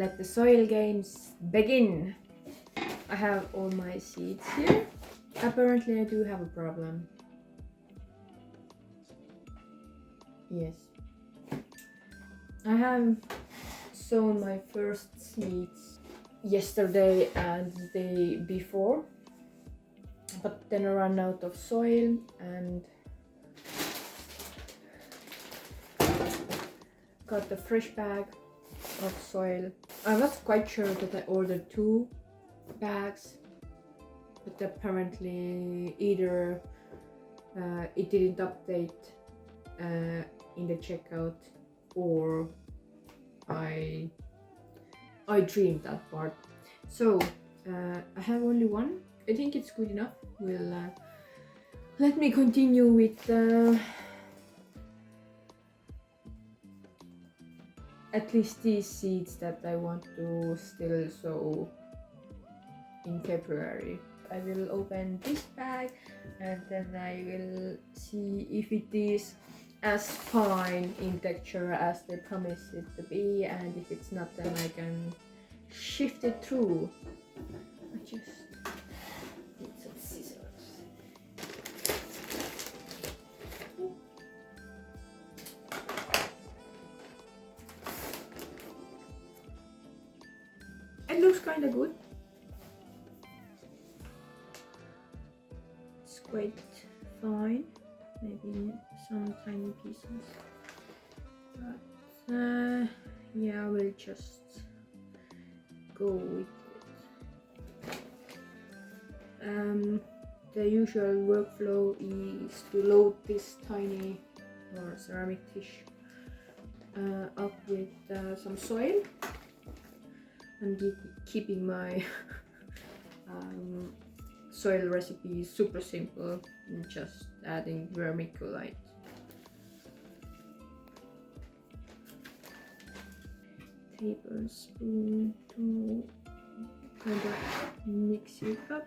let the soil games begin. I have all my seeds here. Apparently I do have a problem. Yes. I have sown my first seeds yesterday and the day before, but then I ran out of soil and got a fresh bag of soil. I was quite sure that I ordered 2 bags, but apparently either it didn't update in the checkout, or I dreamed that part. So I have only one. I think it's good enough. Will let me continue with at least these seeds that I want to still sow in February. I will open this bag and then I will see if it is as fine in texture as they promise it to be, and if it's not, then I can shift it through. I just need some scissors. It looks kind of good. It's quite fine. Maybe some tiny pieces, but yeah, I will just go with it. The usual workflow is to load this tiny or ceramic dish up with some soil, and keeping my soil recipe is super simple, just adding vermiculite. Tablespoon to kind of mix it up.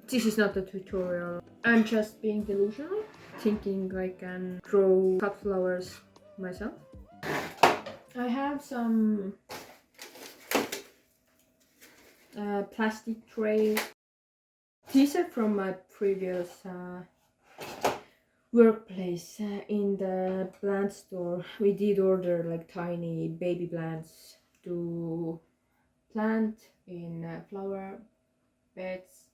This is not a tutorial. I'm just being delusional, thinking I can grow cut flowers myself. I have some plastic trays. These are from my previous workplace in the plant store. We did order like tiny baby plants to plant in flower beds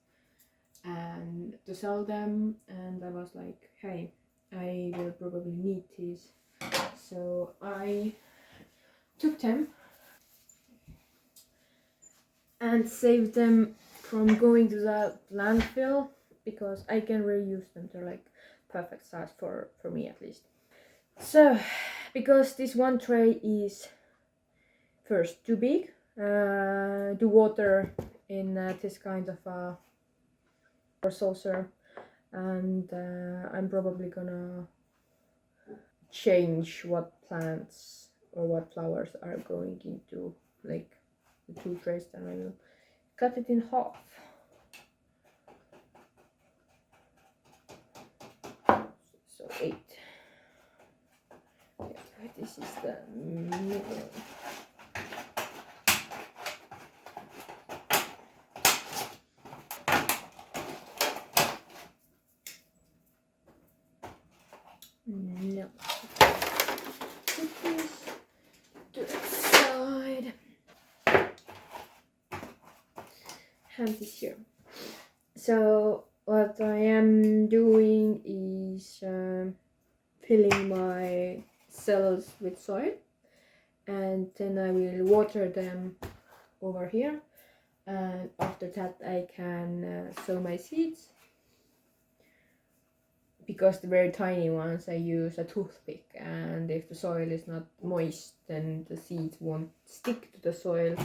and to sell them, and I was like, hey, I will probably need these, so I took them and saved them from going to the landfill, because I can reuse them. They're like perfect size for me at least. So because this one tray is first too big to water in this kind of a saucer, and I'm probably gonna change what plants or what flowers are going into like the 2 trays. Then I will cut it in half. So 8. Yeah, this is the middle. No. Put this to the side. Have this here. So what I am doing is filling my cells with soil, and then I will water them over here, and after that I can sow my seeds. Because the very tiny ones, I use a toothpick, and if the soil is not moist, then the seeds won't stick to the soil,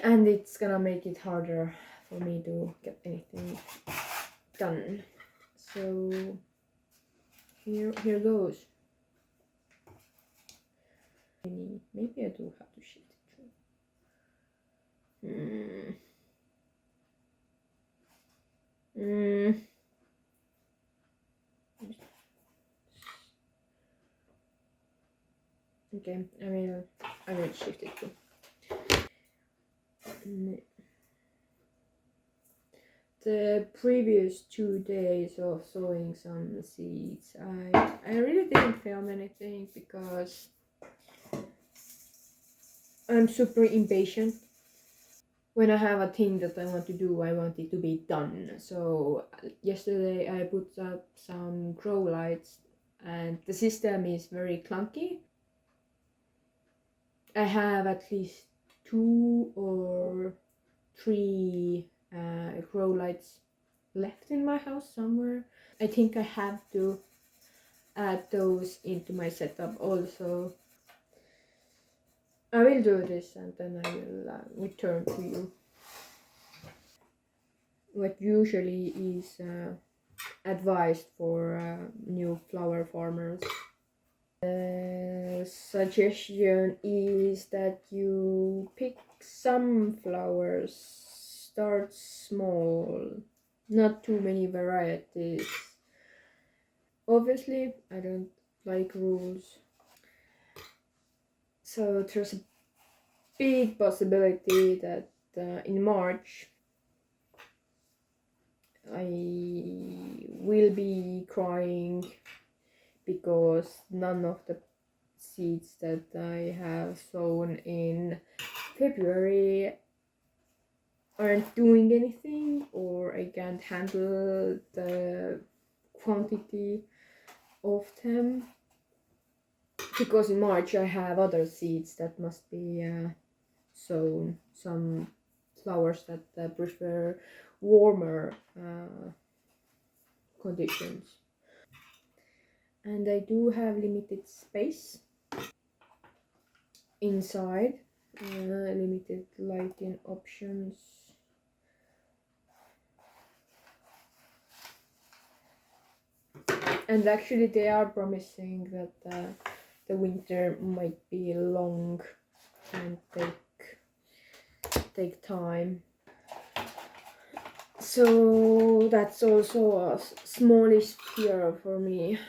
and it's gonna make it harder for me to get anything done. So here goes. Maybe I do have to shift it through. Okay, I will I will shift it to. The previous 2 days of sowing some seeds, I really didn't film anything because I'm super impatient. When I have a thing that I want to do, I want it to be done. So yesterday I put up some grow lights and the system is very clunky. I have at least 2 or 3 grow lights left in my house somewhere. I think I have to add those into my setup also. I will do this and then I will return to you. What usually is advised for new flower farmers. The suggestion is that you pick some flowers, start small, not too many varieties. Obviously, I don't like rules. So there's a big possibility that in March I will be crying because none of the seeds that I have sown in February aren't doing anything, or I can't handle the quantity of them, because in March I have other seeds that must be sown, some flowers that prefer warmer conditions. And I do have limited space inside, limited lighting options. And actually they are promising that the winter might be long and take time. So that's also a smallish fear for me.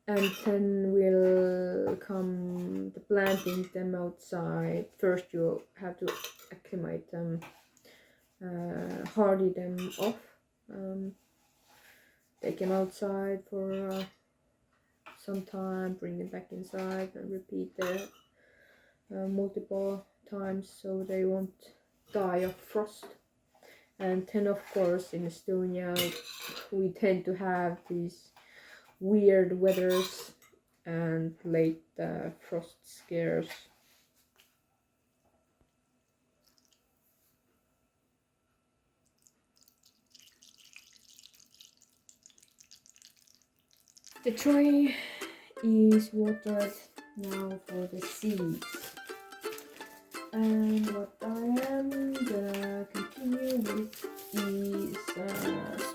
And then will come the planting them outside. First you have to acclimate them, hardy them off, take them outside for some time, bring them back inside and repeat that multiple times so they won't die of frost. And then of course in Estonia we tend to have these weird weathers and late frost scares. The tray is watered now for the seeds. And what I am gonna continue with is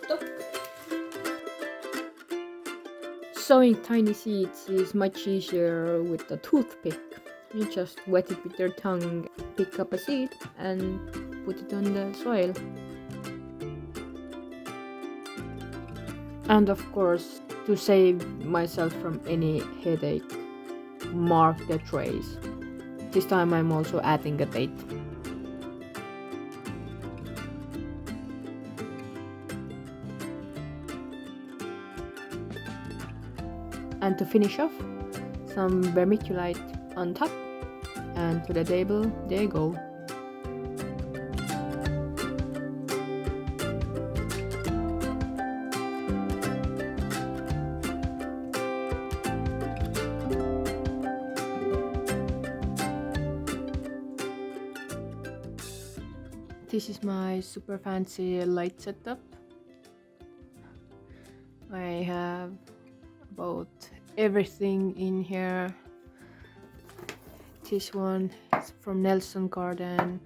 stock. Sowing tiny seeds is much easier with a toothpick. You just wet it with your tongue, pick up a seed and put it on the soil. And of course, to save myself from any headache, mark the trays. This time I'm also adding a date. And to finish off, some vermiculite on top, and to the table they go. This is my super fancy light setup. I have about everything in here. This one is from Nelson Garden.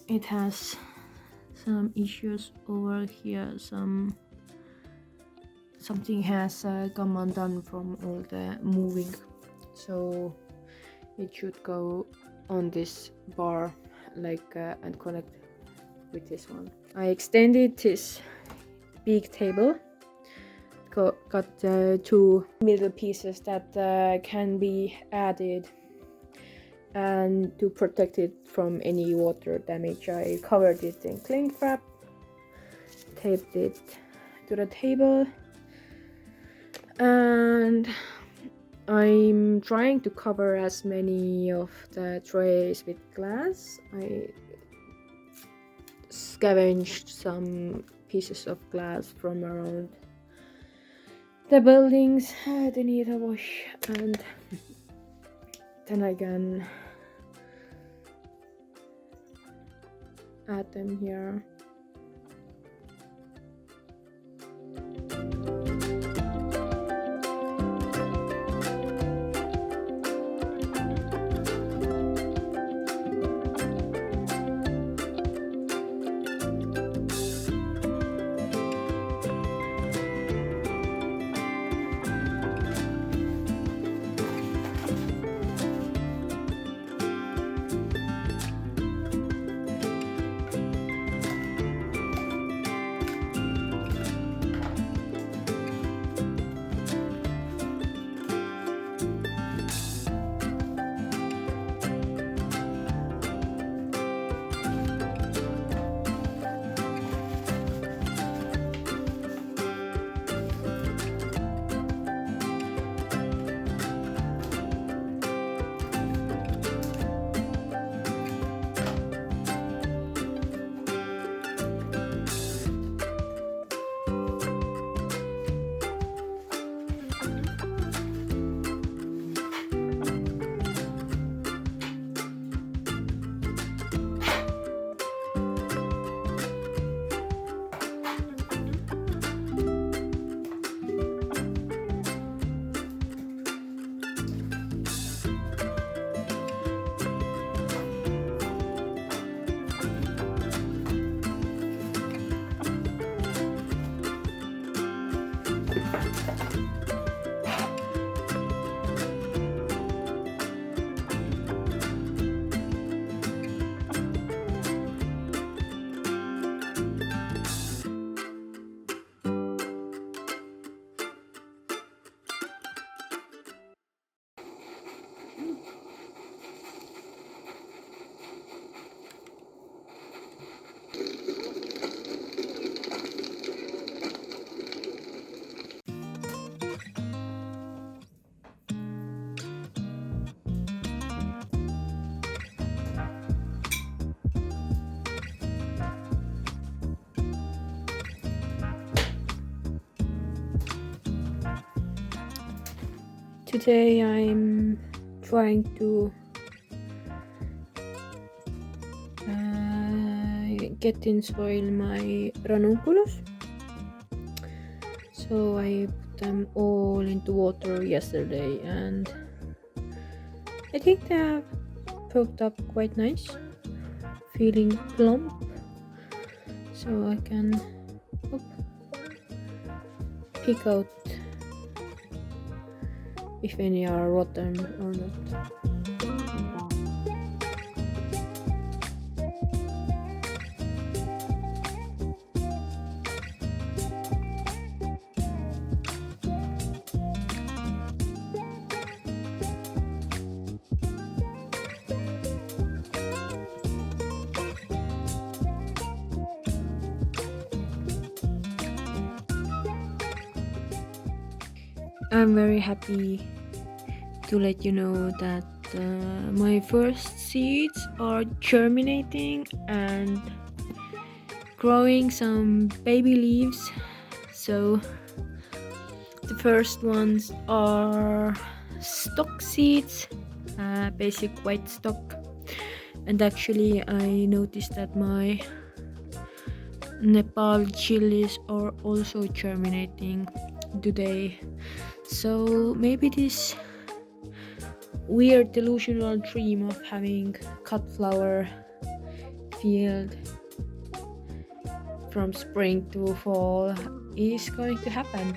It has some issues over here. Something has come undone from all the moving, so it should go on this bar like and connect with this one. I extended this big table got two middle pieces that can be added, and to protect it from any water damage I covered it in cling wrap, taped it to the table, and I'm trying to cover as many of the trays with glass. I scavenged some pieces of glass from around the buildings. They need a wash, and then I can add them here. Today I'm trying to get in soil my ranunculus. So I put them all into water yesterday, and I think they have poked up quite nice, feeling plump, so I can pick out if any are rotten or not. I'm very happy to let you know that my first seeds are germinating and growing some baby leaves. So the first ones are stock seeds, basic white stock, and actually I noticed that my Nepal chilies are also germinating today. So maybe this weird delusional dream of having cut flower field from spring to fall is going to happen.